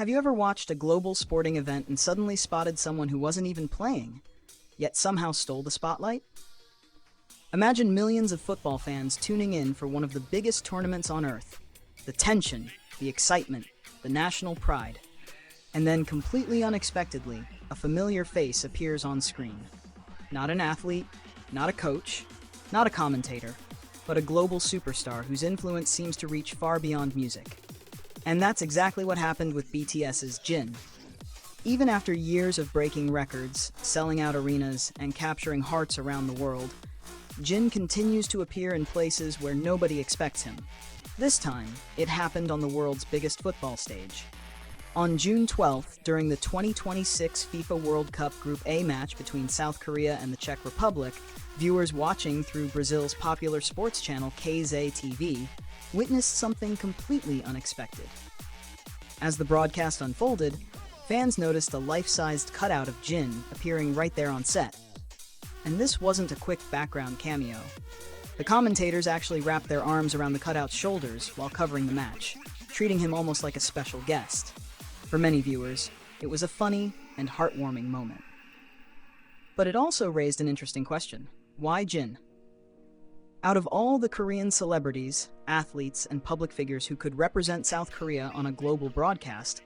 Have you ever watched a global sporting event and suddenly spotted someone who wasn't even playing, yet somehow stole the spotlight? Imagine millions of football fans tuning in for one of the biggest tournaments on earth. The tension, the excitement, the national pride. And then, completely unexpectedly, a familiar face appears on screen. Not an athlete, not a coach, not a commentator, but a global superstar whose influence seems to reach far beyond music. And that's exactly what happened with BTS's Jin. Even after years of breaking records, selling out arenas, and capturing hearts around the world, Jin continues to appear in places where nobody expects him. This time, it happened on the world's biggest football stage. On June 12th, during the 2026 FIFA World Cup Group A match between South Korea and the Czech Republic, viewers watching through Brazil's popular sports channel KZ TV witnessed something completely unexpected. As the broadcast unfolded, fans noticed a life-sized cutout of Jin appearing right there on set. And this wasn't a quick background cameo. The commentators actually wrapped their arms around the cutout's shoulders while covering the match, treating him almost like a special guest. For many viewers, it was a funny and heartwarming moment. But it also raised an interesting question. Why Jin? Out of all the Korean celebrities, athletes, and public figures who could represent South Korea on a global broadcast,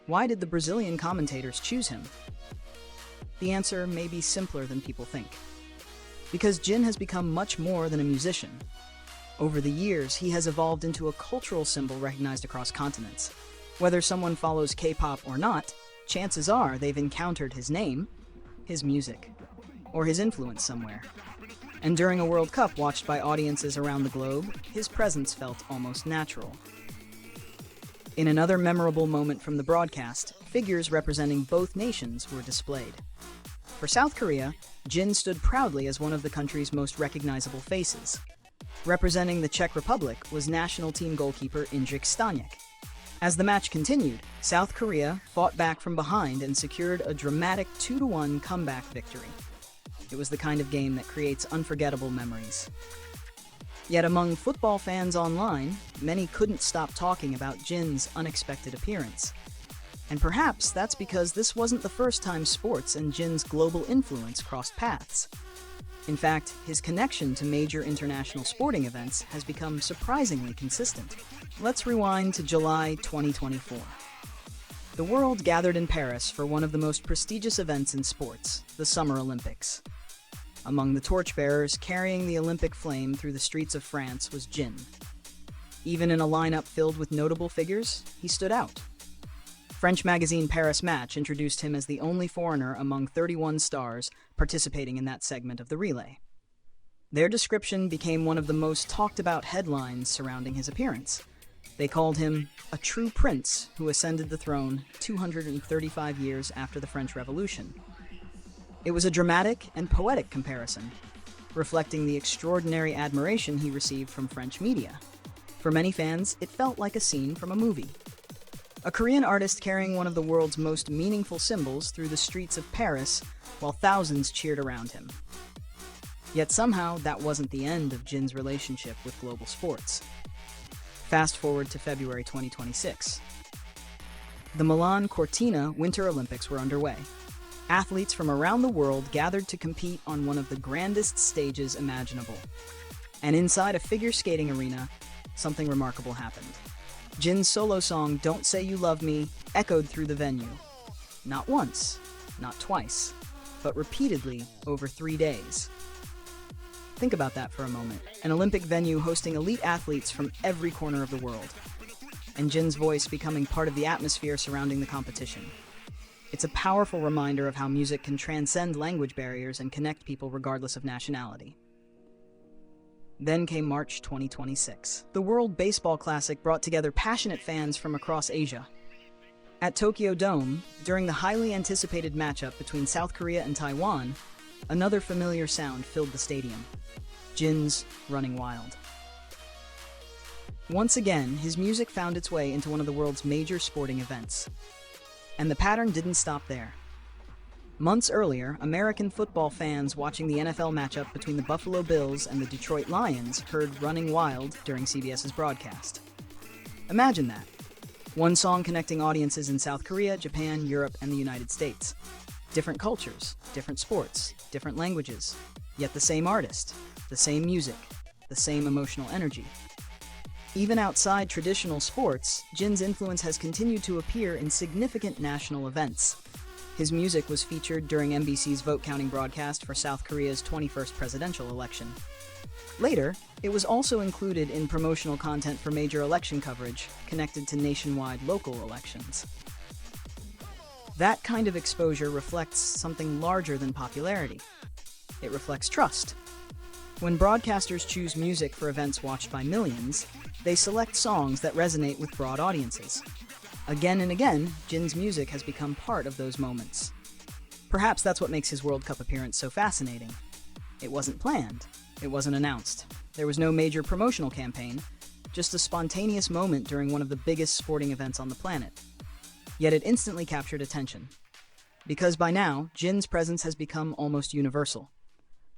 why did the Brazilian commentators choose him? The answer may be simpler than people think. Because Jin has become much more than a musician. Over the years, he has evolved into a cultural symbol recognized across continents. Whether someone follows K-pop or not, chances are they've encountered his name, his music, or his influence somewhere. And during a World Cup watched by audiences around the globe, his presence felt almost natural. In another memorable moment from the broadcast, figures representing both nations were displayed. For South Korea, Jin stood proudly as one of the country's most recognizable faces. Representing the Czech Republic was national team goalkeeper Jindřich Staněk. As the match continued, South Korea fought back from behind and secured a dramatic 2-1 comeback victory. It was the kind of game that creates unforgettable memories. Yet among football fans online, many couldn't stop talking about Jin's unexpected appearance. And perhaps that's because this wasn't the first time sports and Jin's global influence crossed paths. In fact, his connection to major international sporting events has become surprisingly consistent. Let's rewind to July 2024. The world gathered in Paris for one of the most prestigious events in sports, the Summer Olympics. Among the torchbearers carrying the Olympic flame through the streets of France was Jin. Even in a lineup filled with notable figures, he stood out. French magazine Paris Match introduced him as the only foreigner among 31 stars participating in that segment of the relay. Their description became one of the most talked-about headlines surrounding his appearance. They called him a true prince who ascended the throne 235 years after the French Revolution. It was a dramatic and poetic comparison, reflecting the extraordinary admiration he received from French media. For many fans, it felt like a scene from a movie. A Korean artist carrying one of the world's most meaningful symbols through the streets of Paris while thousands cheered around him. Yet somehow, that wasn't the end of Jin's relationship with global sports. Fast forward to February 2026. The Milan Cortina Winter Olympics were underway. Athletes from around the world gathered to compete on one of the grandest stages imaginable. And inside a figure skating arena, something remarkable happened. Jin's solo song, Don't Say You Love Me, echoed through the venue. Not once, not twice, but repeatedly over 3 days. Think about that for a moment. An Olympic venue hosting elite athletes from every corner of the world. And Jin's voice becoming part of the atmosphere surrounding the competition. It's a powerful reminder of how music can transcend language barriers and connect people regardless of nationality. Then came March 2026. The World Baseball Classic brought together passionate fans from across Asia. At Tokyo Dome, during the highly anticipated matchup between South Korea and Taiwan, another familiar sound filled the stadium. Jin's Running Wild. Once again, his music found its way into one of the world's major sporting events. And the pattern didn't stop there. Months earlier, American football fans watching the NFL matchup between the Buffalo Bills and the Detroit Lions heard Running Wild during CBS's broadcast. Imagine that. One song connecting audiences in South Korea, Japan, Europe, and the United States. Different cultures, different sports, different languages, yet the same artist, the same music, the same emotional energy. Even outside traditional sports, Jin's influence has continued to appear in significant national events. His music was featured during MBC's vote-counting broadcast for South Korea's 21st presidential election. Later, it was also included in promotional content for major election coverage connected to nationwide local elections. That kind of exposure reflects something larger than popularity. It reflects trust. When broadcasters choose music for events watched by millions, they select songs that resonate with broad audiences. Again and again, Jin's music has become part of those moments. Perhaps that's what makes his World Cup appearance so fascinating. It wasn't planned. It wasn't announced. There was no major promotional campaign, just a spontaneous moment during one of the biggest sporting events on the planet. Yet it instantly captured attention. Because by now, Jin's presence has become almost universal.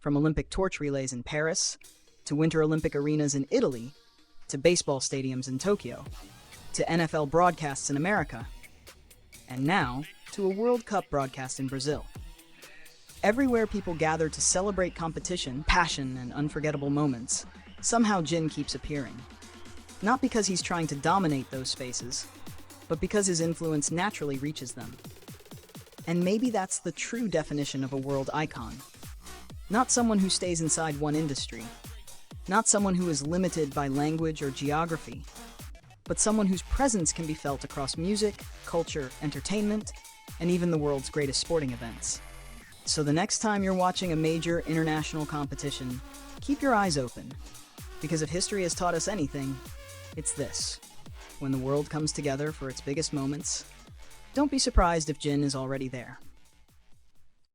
From Olympic torch relays in Paris, to Winter Olympic arenas in Italy, to baseball stadiums in Tokyo, to NFL broadcasts in America, and now to a World Cup broadcast in Brazil. Everywhere people gather to celebrate competition, passion, and unforgettable moments, somehow Jin keeps appearing. Not because he's trying to dominate those spaces, but because his influence naturally reaches them. And maybe that's the true definition of a world icon. Not someone who stays inside one industry, not someone who is limited by language or geography, but someone whose presence can be felt across music, culture, entertainment, and even the world's greatest sporting events. So the next time you're watching a major international competition, keep your eyes open. Because if history has taught us anything, it's this. When the world comes together for its biggest moments, don't be surprised if Jin is already there.